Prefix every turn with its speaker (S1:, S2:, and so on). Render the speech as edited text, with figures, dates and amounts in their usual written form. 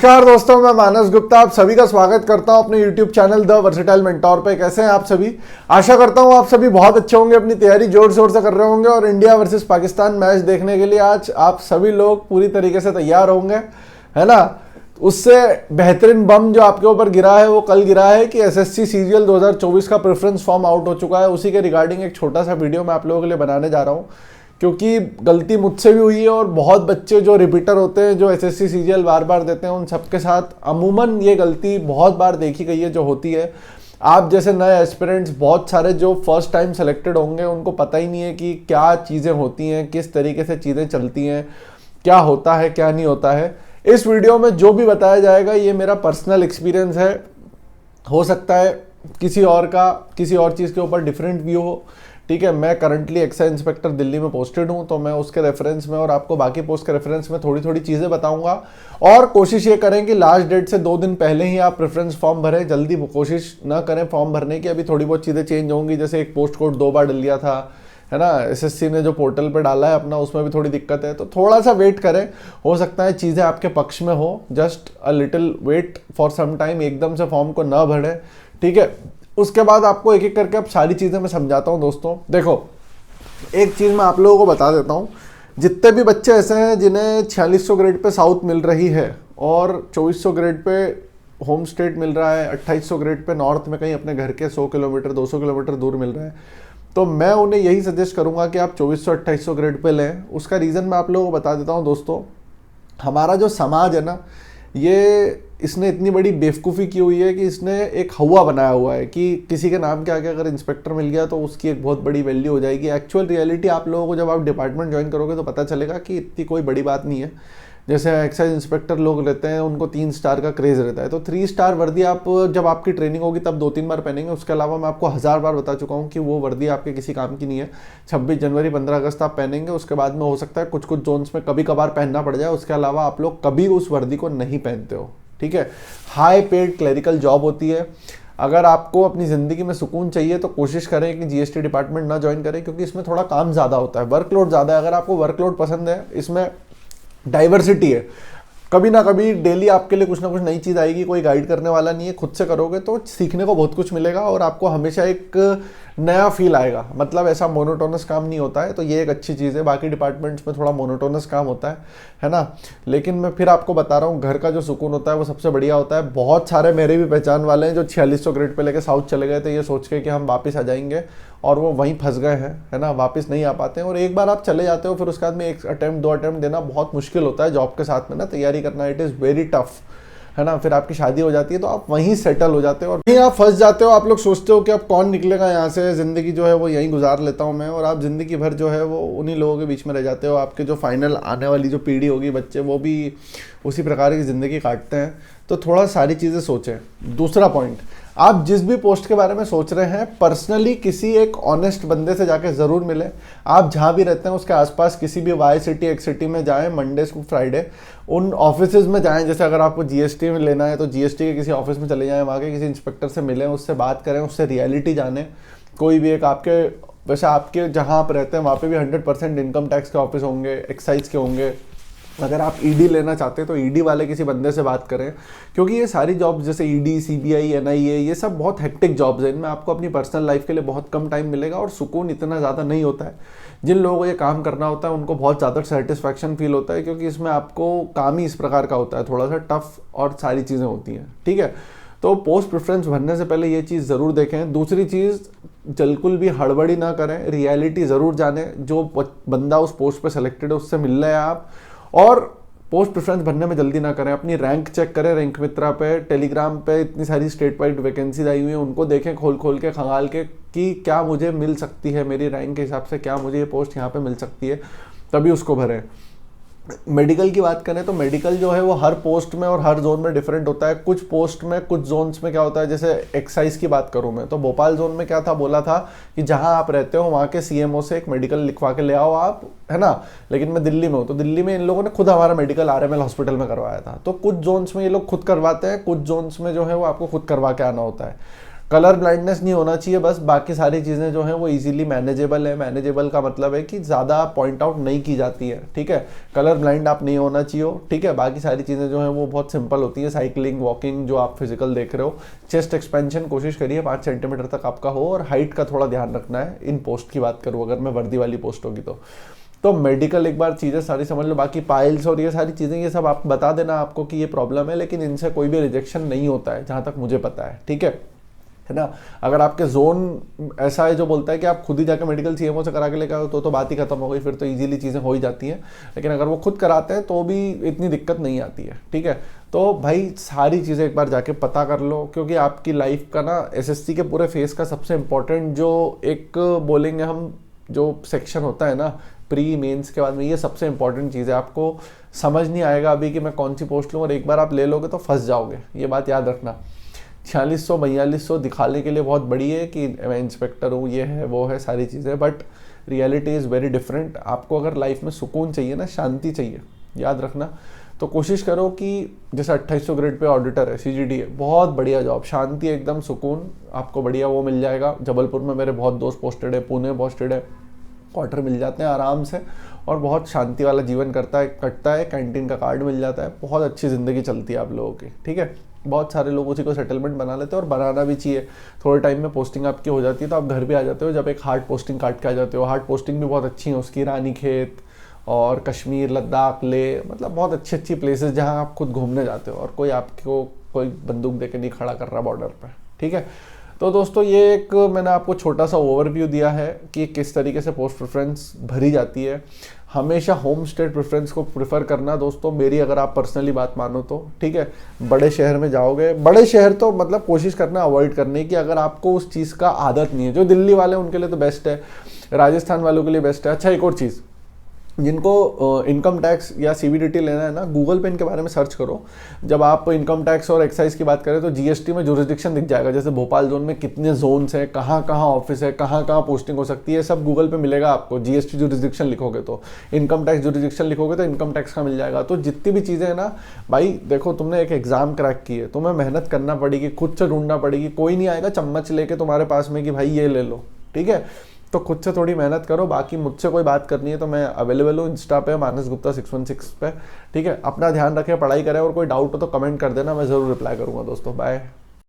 S1: नमस्कार दोस्तों, मैं मानस गुप्ता आप सभी का स्वागत करता हूं अपने YouTube channel the versatile mentor पे। कैसे हैं आप सभी? आशा करता हूं आप सभी बहुत अच्छे होंगे, अपनी तैयारी जोर शोर से कर रहे होंगे और इंडिया वर्सेस पाकिस्तान मैच देखने के लिए आज आप सभी लोग पूरी तरीके से तैयार होंगे, है ना। उससे बेहतरीन बम जो आपके ऊपर गिरा है वो कल गिरा है कि एसएससी सीजीएल 2024 का प्रेफरेंस फॉर्म आउट हो चुका है। उसी के रिगार्डिंग एक छोटा सा वीडियो मैं आप लोगों के लिए बनाने जा रहा हूँ, क्योंकि गलती मुझसे भी हुई है और बहुत बच्चे जो रिपीटर होते हैं, जो एसएससी सीजीएल बार बार देते हैं, उन सबके साथ अमूमन ये गलती बहुत बार देखी गई है जो होती है। आप जैसे नए एस्पिरेंट्स बहुत सारे जो फर्स्ट टाइम सेलेक्टेड होंगे, उनको पता ही नहीं है कि क्या चीज़ें होती हैं, किस तरीके से चीज़ें चलती हैं, क्या होता है क्या नहीं होता है। इस वीडियो में जो भी बताया जाएगा ये मेरा पर्सनल एक्सपीरियंस है। हो सकता है किसी और का किसी और चीज़ के ऊपर डिफरेंट व्यू हो, ठीक है। मैं करंटली एक्साइज इंस्पेक्टर दिल्ली में पोस्टेड हूँ, तो मैं उसके रेफरेंस में और आपको बाकी पोस्ट के रेफरेंस में थोड़ी थोड़ी चीज़ें बताऊंगा। और कोशिश ये करें कि लास्ट डेट से 2 दिन पहले ही आप प्रेफरेंस फॉर्म भरें। जल्दी कोशिश ना करें फॉर्म भरने की, अभी थोड़ी बहुत चीज़ें चेंज होंगी। जैसे एक पोस्ट कोड 2 बार डल लिया था, है ना। एसएससी ने जो पोर्टल पे डाला है अपना, उसमें भी थोड़ी दिक्कत है, तो थोड़ा सा वेट करें। हो सकता है चीज़ें आपके पक्ष में हो। Just a little wait for some time, एकदम से फॉर्म को ना भरें, ठीक है। उसके बाद आपको एक एक करके अब सारी चीज़ें मैं समझाता हूँ। दोस्तों देखो, एक चीज़ मैं आप लोगों को बता देता हूँ। जितने भी बच्चे ऐसे हैं जिन्हें 4600 ग्रेड पे साउथ मिल रही है और 2400 ग्रेड पे होम स्टेट मिल रहा है, 2800 ग्रेड पे नॉर्थ में कहीं अपने घर के 100 किलोमीटर 200 किलोमीटर दूर मिल रहा है, तो मैं उन्हें यही सजेस्ट करूँगा कि आप 2400-2800 ग्रेड पे लें। उसका रीज़न मैं आप लोगों को बता देता हूँ। दोस्तों, हमारा जो समाज है ना, ये इसने इतनी बड़ी बेवकूफ़ी की हुई है कि इसने एक हवा बनाया हुआ है कि किसी के नाम के आगे अगर इंस्पेक्टर मिल गया तो उसकी एक बहुत बड़ी वैल्यू हो जाएगी। एक्चुअल रियलिटी आप लोगों को जब आप डिपार्टमेंट ज्वाइन करोगे तो पता चलेगा कि इतनी कोई बड़ी बात नहीं है। जैसे एक्साइज इंस्पेक्टर लोग रहते हैं, उनको 3 स्टार का क्रेज़ रहता है, तो 3 स्टार वर्दी आप जब आपकी ट्रेनिंग होगी तब 2-3 बार पहनेंगे। उसके अलावा मैं आपको 1000 बार बता चुका हूँ कि वो वर्दी आपके किसी काम की नहीं है। 26 जनवरी 15 अगस्त आप पहनेंगे, उसके बाद में हो सकता है कुछ कुछ जोन्स में कभी कभार पहनना पड़ जाए। उसके अलावा आप लोग कभी उस वर्दी को नहीं पहनते हो, ठीक है। हाई पेड क्लरिकल जॉब होती है। अगर आपको अपनी ज़िंदगी में सुकून चाहिए तो कोशिश करें कि जीएसटी डिपार्टमेंट ना ज्वाइन करें, क्योंकि इसमें थोड़ा काम ज़्यादा होता है, वर्कलोड ज़्यादा है। अगर आपको वर्कलोड पसंद है, इसमें डाइवर्सिटी है, कभी ना कभी डेली आपके लिए कुछ ना कुछ नई चीज़ आएगी, कोई गाइड करने वाला नहीं है, खुद से करोगे तो सीखने को बहुत कुछ मिलेगा और आपको हमेशा एक नया फील आएगा। मतलब ऐसा मोनोटोनस काम नहीं होता है, तो ये एक अच्छी चीज़ है। बाकी डिपार्टमेंट्स में थोड़ा मोनोटोनस काम होता है ना। लेकिन मैं फिर आपको बता रहा हूँ, घर का जो सुकून होता है वो सबसे बढ़िया होता है। बहुत सारे मेरे भी पहचान वाले हैं जो 4600 ग्रेड पे लेके साउथ चले गए थे, ये सोच के कि हम वापस आ जाएंगे, और वो वहीं फंस गए हैं, है ना। वापस नहीं आ पाते हैं। और एक बार आप चले जाते हो, फिर उसके बाद में 1 अटेम्प्ट 2 अटेम्प्ट देना बहुत मुश्किल होता है जॉब के साथ में ना, तैयारी करना, इट इज़ वेरी टफ, है ना। फिर आपकी शादी हो जाती है तो आप वहीं सेटल हो जाते हो और वहीं आप फंस जाते हो। आप लोग सोचते हो कि अब कौन निकलेगा यहाँ से, ज़िंदगी जो है वो यहीं गुजार लेता हूँ मैं, और आप ज़िंदगी भर जो है वो उन्हीं लोगों के बीच में रह जाते हो। आपके जो फाइनल आने वाली जो पीढ़ी होगी, बच्चे, वो भी उसी प्रकार की ज़िंदगी काटते हैं। तो थोड़ा सारी चीज़ें सोचें। दूसरा पॉइंट, आप जिस भी पोस्ट के बारे में सोच रहे हैं, पर्सनली किसी एक ऑनेस्ट बंदे से जाके ज़रूर मिलें। आप जहाँ भी रहते हैं उसके आसपास किसी भी वाई सिटी, एक्स सिटी में जाएं, मंडे टू फ्राइडे उन ऑफिसेज में जाएं। जैसे अगर आपको जीएसटी में लेना है तो जीएसटी के किसी ऑफिस में चले जाएं, वहाँ के किसी इंस्पेक्टर से मिलें, उससे बात करें, उससे रियलिटी जानें। कोई भी एक आपके, वैसे आपके जहाँ आप रहते हैं वहाँ पे भी 100% इनकम टैक्स के ऑफिस होंगे, एक्साइज के होंगे। अगर आप ईडी लेना चाहते हैं तो ईडी वाले किसी बंदे से बात करें, क्योंकि ये सारी जॉब्स जैसे ईडी, सीबीआई, एनआईए, ये सब बहुत हेक्टिक जॉब्स हैं। इनमें आपको अपनी पर्सनल लाइफ के लिए बहुत कम टाइम मिलेगा और सुकून इतना ज़्यादा नहीं होता है। जिन लोगों को ये काम करना होता है उनको बहुत ज़्यादा सेटिस्फैक्शन फील होता है, क्योंकि इसमें आपको काम ही इस प्रकार का होता है, थोड़ा सा टफ और सारी चीज़ें होती हैं, ठीक है। तो पोस्ट प्रेफरेंस भरने से पहले ये चीज़ ज़रूर देखें। दूसरी चीज़, बिल्कुल भी हड़बड़ी ना करें, रियलिटी ज़रूर जानें। जो बंदा उस पोस्ट पे सेलेक्टेड है उससे मिल रहे हैं आप, और पोस्ट प्रेफरेंस भरने में जल्दी ना करें। अपनी रैंक चेक करें, रैंक मित्रा पे, टेलीग्राम पे इतनी सारी स्टेट वाइड वैकेंसीज आई हुई हैं, उनको देखें खोल खोल के, खंगाल के कि क्या मुझे मिल सकती है, मेरी रैंक के हिसाब से क्या मुझे ये पोस्ट यहाँ पे मिल सकती है, तभी उसको भरें। मेडिकल की बात करें तो मेडिकल जो है वो हर पोस्ट में और हर जोन में डिफरेंट होता है। कुछ पोस्ट में, कुछ जोन्स में क्या होता है, जैसे एक्साइज की बात करूं मैं तो भोपाल जोन में क्या था, बोला था कि जहां आप रहते हो वहां के सीएमओ से एक मेडिकल लिखवा के ले आओ आप, है ना। लेकिन मैं दिल्ली में हूँ तो दिल्ली में इन लोगों ने खुद हमारा मेडिकल आरएमएल हॉस्पिटल में करवाया था। तो कुछ जोन्स में ये लोग खुद करवाते हैं, कुछ जोन्स में जो है वो आपको खुद करवा के आना होता है, कलर ब्लाइंडनेस नहीं होना चाहिए बस, बाकी सारी चीज़ें जो हैं वो इजीली मैनेजेबल है। मैनेजेबल का मतलब है कि ज़्यादा पॉइंट आउट नहीं की जाती है, ठीक है। कलर ब्लाइंड आप नहीं होना चाहिए, ठीक है। बाकी सारी चीज़ें जो हैं वो बहुत सिंपल होती है, साइकिलिंग, वॉकिंग, जो आप फिजिकल देख रहे हो। चेस्ट एक्सपेंशन कोशिश करिए 5 सेंटीमीटर तक आपका हो, और हाइट का थोड़ा ध्यान रखना है। इन पोस्ट की बात करूँ अगर मैं, वर्दी वाली पोस्ट होगी तो मेडिकल एक बार चीज़ें सारी समझ लो। बाकी पाइल्स और ये सारी चीज़ें, ये सब आप बता देना आपको कि ये प्रॉब्लम है, लेकिन इनसे कोई भी रिजेक्शन नहीं होता है जहाँ तक मुझे पता है, ठीक है ना। अगर आपके जोन ऐसा है जो बोलता है कि आप खुद ही जाकर मेडिकल सीएमओ से करा के लेकर आओ तो बात ही खत्म हो गई, फिर तो इजीली चीज़ें हो ही जाती हैं। लेकिन अगर वो खुद कराते हैं तो भी इतनी दिक्कत नहीं आती है, ठीक है। तो भाई सारी चीज़ें एक बार जाके पता कर लो, क्योंकि आपकी लाइफ का ना एसएससी के पूरे फेस का सबसे इम्पोर्टेंट जो एक बोलेंगे हम जो सेक्शन होता है ना प्री मेंस के बाद में, ये सबसे इंपॉर्टेंट चीज़ है। आपको समझ नहीं आएगा अभी कि मैं कौन सी पोस्ट लूँ, और एक बार आप ले लोगे तो फंस जाओगे, ये बात याद रखना। 4600 4200 दिखाने के लिए बहुत बड़ी है कि मैं इंस्पेक्टर हूँ, ये है वो है सारी चीज़ें, but reality is very different. आपको अगर लाइफ में सुकून चाहिए ना, शांति चाहिए, याद रखना, तो कोशिश करो कि जैसे 2800 ग्रेड पे ऑडिटर है, सीजीडी है, बहुत बढ़िया जॉब, शांति एकदम सुकून आपको बढ़िया वो मिल जाएगा। जबलपुर में मेरे बहुत दोस्त पोस्टेड है, पुणे पोस्टेड है, क्वार्टर मिल जाते हैं आराम से, और बहुत शांति वाला जीवन कटता है। कैंटीन का कार्ड मिल जाता है, बहुत अच्छी ज़िंदगी चलती है आप लोगों की, ठीक है। बहुत सारे लोग उसी को सेटलमेंट बना लेते हैं, और बनाना भी चाहिए। थोड़े टाइम में पोस्टिंग आपकी हो जाती है तो आप घर पे आ जाते हो, जब एक हार्ड पोस्टिंग काट के आ जाते हो। हार्ड पोस्टिंग भी बहुत अच्छी है उसकी, रानीखेत और कश्मीर, लद्दाख, ले, मतलब बहुत अच्छी अच्छी प्लेसेस जहाँ आप खुद घूमने जाते हो, और कोई आपको कोई बंदूक दे के नहीं खड़ा कर रहा बॉर्डर पर, ठीक है। तो दोस्तों ये एक मैंने आपको छोटा सा ओवरव्यू दिया है कि किस तरीके से पोस्ट प्रेफरेंस भरी जाती है। हमेशा होम स्टेट प्रेफरेंस को प्रेफर करना दोस्तों, मेरी अगर आप पर्सनली बात मानो तो, ठीक है। बड़े शहर में जाओगे, बड़े शहर तो मतलब कोशिश करना अवॉइड करने की, अगर आपको उस चीज़ का आदत नहीं है। जो दिल्ली वाले उनके लिए तो बेस्ट है, राजस्थान वालों के लिए बेस्ट है। अच्छा एक और चीज़, जिनको इनकम टैक्स या सीबीडीटी लेना है ना, गूगल पे इनके बारे में सर्च करो। जब आप इनकम टैक्स और एक्साइज की बात करें तो जीएसटी में जुरिस्डिक्शन दिख जाएगा, जैसे भोपाल जोन में कितने जोन्स हैं, कहाँ कहाँ ऑफिस है, कहाँ कहाँ पोस्टिंग हो सकती है, सब गूगल पे मिलेगा आपको। जीएसटी जुरिस्डिक्शन लिखोगे तो, इनकम टैक्स जुरिस्डिक्शन लिखोगे तो इनकम टैक्स का मिल जाएगा। तो जितनी भी चीज़ें हैं ना भाई, देखो तुमने एक एग्जाम क्रैक की है, तुम्हें मेहनत करना पड़ेगी, खुद से ढूंढना पड़ेगी। कोई नहीं आएगा चम्मच लेके तुम्हारे पास में कि भाई ये ले लो, ठीक है। तो खुद से थोड़ी मेहनत करो। बाकी मुझसे कोई बात करनी है तो मैं अवेलेबल हूँ इंस्टा पे, मानस गुप्ता 616 पे, ठीक है। अपना ध्यान रखें, पढ़ाई करें, और कोई डाउट हो तो कमेंट कर देना, मैं ज़रूर रिप्लाई करूँगा दोस्तों। बाय।